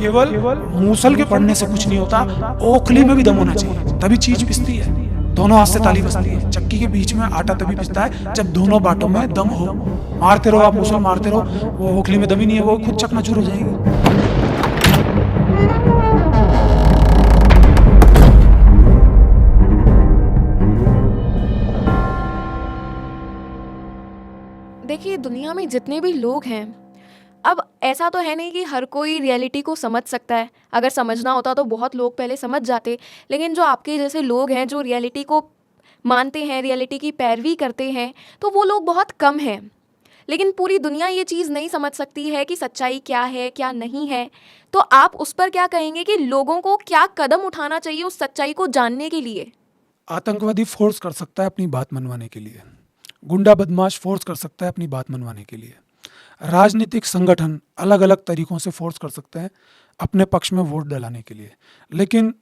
केवल मूसल के पड़ने से कुछ नहीं होता, ओखली में भी दम होना चाहिए, तभी चीज पिसती है। दोनों हाथ से ताली बजती है। चक्की के बीच में आटा तभी पिसता है जब दोनों बाटों में दम हो। मारते रहो आप, मूसल मारते रहो, वो ओखली में दम ही नहीं है, वो खुद चकनाचूर हो जाएगी। देखिए, दुनिया में जितने भी लोग हैं, अब ऐसा तो है नहीं कि हर कोई रियलिटी को समझ सकता है। अगर समझना होता तो बहुत लोग पहले समझ जाते। लेकिन जो आपके जैसे लोग हैं जो रियलिटी को मानते हैं, रियलिटी की पैरवी करते हैं, तो वो लोग बहुत कम हैं। लेकिन पूरी दुनिया ये चीज़ नहीं समझ सकती है कि सच्चाई क्या है, क्या नहीं है। तो आप उस पर क्या कहेंगे कि लोगों को क्या कदम उठाना चाहिए उस सच्चाई को जानने के लिए? आतंकवादी फोर्स कर सकता है अपनी बात मनवाने के लिए, गुंडा बदमाश फोर्स कर सकता है अपनी बात मनवाने के लिए, राजनीतिक संगठन अलग अलग तरीकों से फोर्स कर सकते हैं अपने पक्ष में वोट डलाने के लिए। लेकिन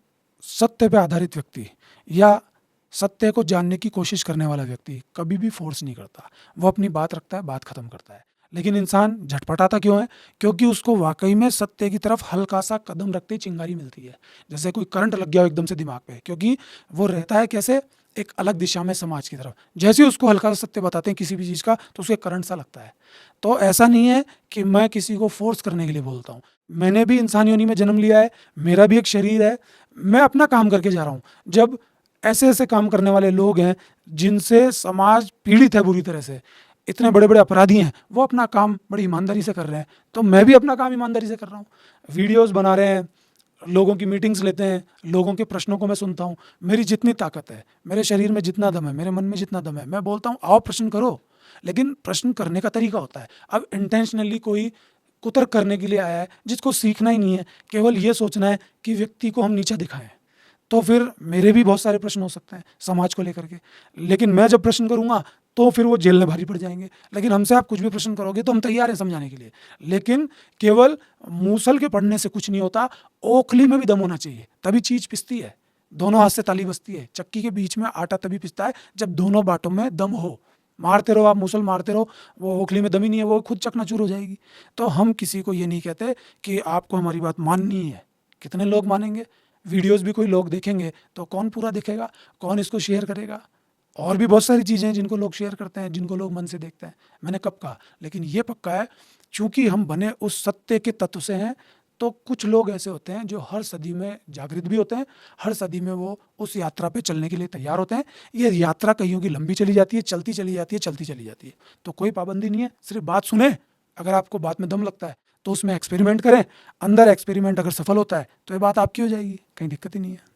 सत्य पे आधारित व्यक्ति या सत्य को जानने की कोशिश करने वाला व्यक्ति कभी भी फोर्स नहीं करता। वो अपनी बात रखता है, बात खत्म करता है। लेकिन इंसान झटपटाता क्यों है? क्योंकि उसको वाकई में सत्य की तरफ हल्का सा कदम रखते ही चिंगारी मिलती है, जैसे कोई करंट लग गया हो एकदम से दिमाग पे। क्योंकि वो रहता है कैसे, एक अलग दिशा में समाज की तरफ। जैसे ही उसको हल्का सा सत्य बताते हैं किसी भी चीज़ का, तो उसके करंट सा लगता है। तो ऐसा नहीं है कि मैं किसी को फोर्स करने के लिए बोलता हूँ। मैंने भी इंसान योनि में जन्म लिया है, मेरा भी एक शरीर है, मैं अपना काम करके जा रहा हूँ। जब ऐसे ऐसे काम करने वाले लोग हैं जिनसे समाज पीड़ित है बुरी तरह से, इतने बड़े बड़े अपराधी हैं, वो अपना काम बड़ी ईमानदारी से कर रहे हैं, तो मैं भी अपना काम ईमानदारी से कर रहा हूँ। वीडियोस बना रहे हैं, लोगों की मीटिंग्स लेते हैं, लोगों के प्रश्नों को मैं सुनता हूँ। मेरी जितनी ताकत है, मेरे शरीर में जितना दम है, मेरे मन में जितना दम है, मैं बोलता हूँ आओ प्रश्न करो। लेकिन प्रश्न करने का तरीका होता है। अब इंटेंशनली कोई कुतर्क करने के लिए आया है जिसको सीखना ही नहीं है, केवल ये सोचना है कि व्यक्ति को हम नीचा दिखाएं, तो फिर मेरे भी बहुत सारे प्रश्न हो सकते हैं समाज को लेकर के। लेकिन मैं जब प्रश्न करूंगा तो फिर वो जेल में भारी पड़ जाएंगे। लेकिन हमसे आप कुछ भी प्रश्न करोगे तो हम तैयार हैं समझाने के लिए। लेकिन केवल मूसल के पड़ने से कुछ नहीं होता, ओखली में भी दम होना चाहिए, तभी चीज पिसती है। दोनों हाथ से ताली बजती है। चक्की के बीच में आटा तभी पिसता है जब दोनों बाटों में दम हो। मारते रहो आप, मूसल मारते रहो, वो ओखली में दम ही नहीं है, वो खुद चकनाचूर हो जाएगी। तो हम किसी को ये नहीं कहते कि आपको हमारी बात माननी है। कितने लोग मानेंगे? वीडियोस भी कोई लोग देखेंगे तो कौन पूरा देखेगा, कौन इसको शेयर करेगा? और भी बहुत सारी चीज़ें हैं जिनको लोग शेयर करते हैं, जिनको लोग मन से देखते हैं। मैंने कब कहा? लेकिन ये पक्का है, चूंकि हम बने उस सत्य के तत्व से हैं, तो कुछ लोग ऐसे होते हैं जो हर सदी में जागृत भी होते हैं, हर सदी में वो उस यात्रा पे चलने के लिए तैयार होते हैं। ये यात्रा कईयों की लंबी चली जाती है, चलती चली जाती है, चलती चली जाती है। तो कोई पाबंदी नहीं है, सिर्फ बात सुने। अगर आपको बात में दम लगता है तो उसमें एक्सपेरिमेंट करें। अंदर एक्सपेरिमेंट अगर सफल होता है तो ये बात आपकी हो जाएगी, कहीं दिक्कत ही नहीं है।